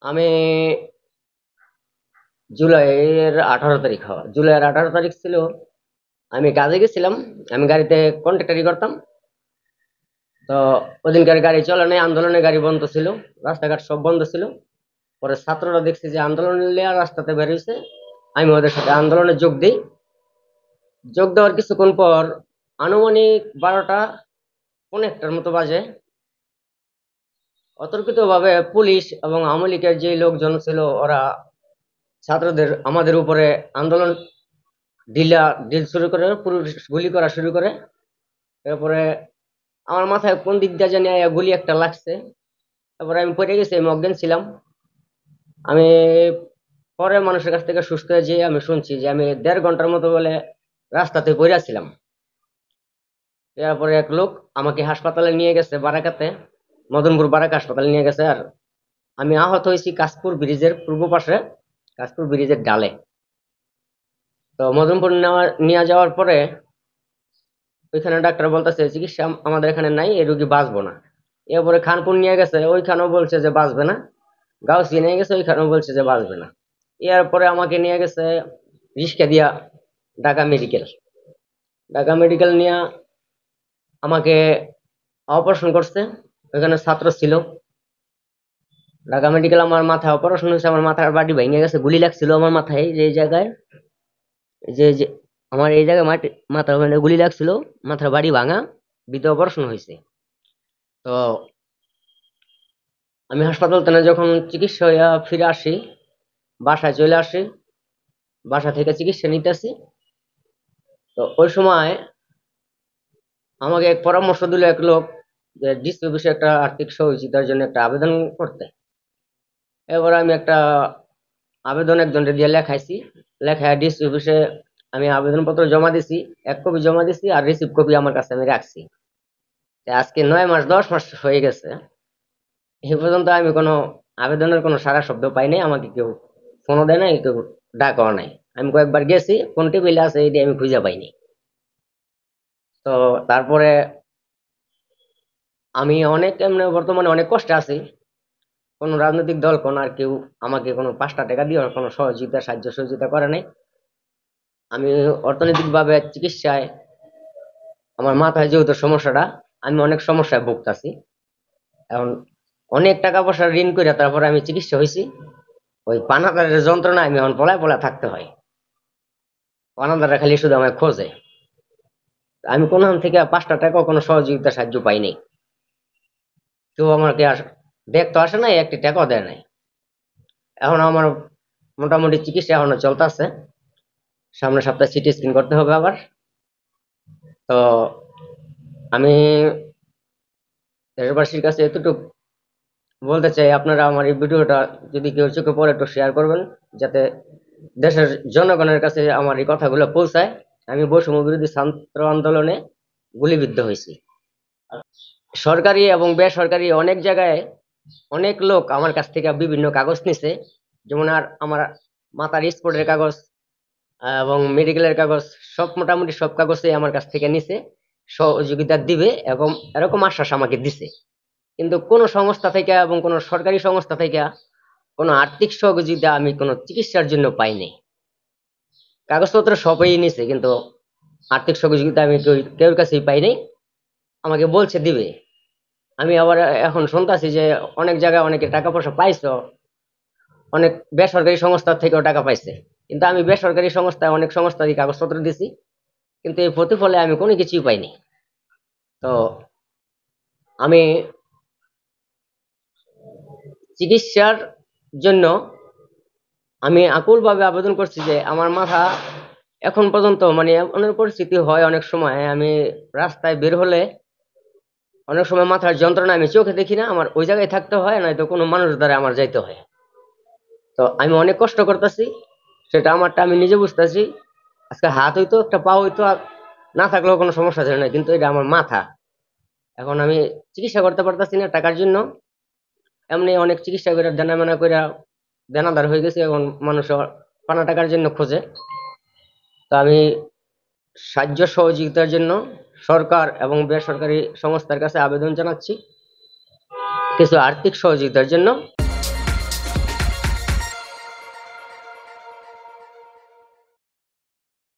আমি জুলাইয়ের 18 তারিখ ছিল। আমি কাজে গেছিলাম। আমি গাড়িতে কন্ট্রাক্টারি করতাম। তো ওদিনকার গাড়ি চলে নাই, আন্দোলনের গাড়ি বন্ধ ছিল, রাস্তাঘাট সব বন্ধ ছিল। পরে ছাত্ররা দেখছি যে আন্দোলন নিয়ে রাস্তাতে বের হয়েছে, আমি ওদের সাথে আন্দোলনে যোগ দিই। যোগ দেওয়ার কিছুক্ষণ পর আনুমানিক 12টা 15টার মতো বাজে অতর্কিত ভাবে পুলিশ এবং আওয়ামী লীগের যে লোকজন ছিল ওরা ছাত্রদের আমাদের উপরে আন্দোলন ডিল শুরু করে, পুরো গুলি করা শুরু করে। তারপরে আমার মাথায় কোন দিক দিয়ে জানি আইয়া গুলি একটা লাগছে। তারপরে আমি পড়ে গেছি, আমি অজ্ঞান ছিলাম। আমি পরে মানুষের কাছ থেকে সুস্থ হয়ে যেয়ে আমি শুনছি যে আমি 1.5 ঘন্টার মতো বলে রাস্তাতে পড়ে ছিলাম। এরপরে এক লোক আমাকে হাসপাতালে নিয়ে গেছে, বারাকাতে, মদনপুর বারাকা হাসপাতালে নিয়ে গেছে। আর আমি আহত হয়েছি কাশপুর ব্রিজের পূর্ব পাশে, কাশপুর ব্রিজের ডালে। তো মদনপুর নিয়ে যাওয়ার পরে ওইখানে ডাক্তার বলতেছে চিকিৎসা আমাদের এখানে নাই, এই রুগী বাঁচবো না। এরপরে খানপুর নিয়ে গেছে, ওইখানেও বলছে যে বাঁচবে না। গাউসি নিয়ে গেছে, ওইখানেও বলছে যে বাঁচবে না। এরপরে আমাকে নিয়ে গেছে রিক্সা দিয়া ঢাকা মেডিকেল। ঢাকা মেডিকেল নিয়ে আমাকে অপারেশন করছে, ওইখানে ছাত্র ছিল। ঢাকা মেডিকেল আমার মাথায় অপারেশন হয়েছে, আমার মাথার বাড়ি ভেঙে গেছে, গুলি লাগছিল আমার মাথায়, যে জায়গায় যে যে আমার এই জায়গায় মাথার ওখানে গুলি লাগছিল, মাথার বাড়ি ভাঙা, ভিতরে অপারেশন হয়েছে। তো আমি হাসপাতাল থেকে যখন চিকিৎসা হইয়া ফিরে আসি, বাসায় চলে আসি, বাসা থেকে চিকিৎসা নিতেছি। তো ওই সময় আমাকে এক পরামর্শ দিল এক লোক যে ডিসি অফিসে একটা আর্থিক সহযোগিতার জন্য একটা আবেদন করতে। এবার আমি একটা আবেদন একজনকে দিয়ে লেখাইছি। লেখায় ডিসি অফিসে আমি আবেদনপত্র জমা দিছি, 1 কপি জমা দিছি, আর রিসিভ কপি আমার কাছে আমি রাখছি। আজকে 9 মাস 10 মাস হয়ে গেছে, এই পর্যন্ত আমি কোনো আবেদনের কোনো সারা শব্দ পাই নাই। আমাকে কেউ ফোনও দেয় নাই, কেউ ডাকাও নাই। আমি কয়েকবার গেছি, কোন টেবিলে আছে এটি আমি খুঁজে পাইনি। তো তারপরে আমি অনেক এমনি বর্তমানে অনেক কষ্টে আছি। কোনো রাজনৈতিক দল কোন আর কেউ আমাকে কোনো 5টা টাকা দিয়ে কোনো সহযোগিতা সাহায্য সহযোগিতা করে নাই। আমি অর্থনৈতিক ভাবে চিকিৎসায়, আমার মাথায় যেহেতু সমস্যাটা, আমি অনেক সমস্যায় ভুগতাছি এখন। অনেক টাকা পয়সা ঋণ করে তারপরে আমি চিকিৎসা হয়েছি। ওই পানাদারের যন্ত্রণা আমি এখন পলায় পলায় থাকতে হয়। পানাদাররা খালি শুধু আমায় খোঁজে। আমি কোনখান থেকে 5টা টাকা কোনো সহযোগিতা সাহায্য পাইনি। কেউ আমাকে দেখতে আসে নাই, একটি টাকাও দেয় নাই। এখন আমার মোটামুটি চিকিৎসা এখনো চলতেছে। সামনের সপ্তাহে সিটি স্ক্যান করতে হবে আবার। তো আমি দেশবাসীর কাছে এতটুকু বলতে চাই, আপনারা আমার এই ভিডিওটা যদি কেউ চোখে পড়ে একটু শেয়ার করবেন, যাতে দেশের জনগণের কাছে আমার এই কথাগুলো পৌঁছায়। আমি বৈষম্য বিরোধী ছাত্র আন্দোলনে গুলিবিদ্ধ হয়েছি। সরকারি এবং বেসরকারি অনেক জায়গায় অনেক লোক আমার কাছ থেকে বিভিন্ন কাগজ নিছে। যেমন আর আমার মাতার স্পোর্টের কাগজ এবং মেডিকেলের কাগজ, সব মোটামুটি সব কাগজই আমার কাছ থেকে নিছে, সহযোগিতা দিবে এবং এরকম আশ্বাস আমাকে দিছে। কিন্তু কোনো সংস্থা থেকে এবং কোনো সরকারি সংস্থা থেকে কোনো আর্থিক সহযোগিতা আমি কোনো চিকিৎসার জন্য পাইনি। কাগজপত্র সবই নিছে, কিন্তু আর্থিক সহযোগিতা আমি কেউর কাছেই পাইনি। আমাকে বলছে দিবে। আমি আবার এখন শুনতাছি যে অনেক জায়গায় অনেকে টাকা পয়সা পাইছো, অনেক বেসরকারি সংস্থা থেকেও টাকা পাইছে। কিন্তু আমি বেসরকারি সংস্থায় অনেক সংস্থারই কাগজপত্র দিছি, কিন্তু এই প্রতিফলে আমি কোনো কিছুই পাইনি। তো আমি চিকিৎসার জন্য আমি আকুল ভাবে আবেদন করছি যে আমার মাথা এখন পর্যন্ত মানে এমন পরিস্থিতি হয়, অনেক সময় আমি রাস্তায় বের হলে অনেক সময় মাথার যন্ত্রণা আমি চোখে দেখি না, আমার ওই জায়গায় থাকতে হয়, নয়তো কোনো মানুষ দ্বারা আমার যাইতে হয়। তো আমি অনেক কষ্ট করতেছি, সেটা আমারটা আমি নিজে বুঝতেছি। আজকে হাত হইতো, একটা পা হইতো, আর না থাকলেও কোনো সমস্যা ছিল না, কিন্তু এটা আমার মাথা। এখন আমি চিকিৎসা করতে পারতাছি না টাকার জন্য। এমনি অনেক চিকিৎসা করে দেনা মেনা করে দেনাদার হয়ে গেছে। এখন মানুষ পানা টাকার জন্য খোঁজে। তো আমি সাহায্য সহযোগিতার জন্য সরকার এবং বেসরকারি সংস্থার কাছে আবেদন জানাচ্ছি কিছু আর্থিক সহযোগিতার জন্য।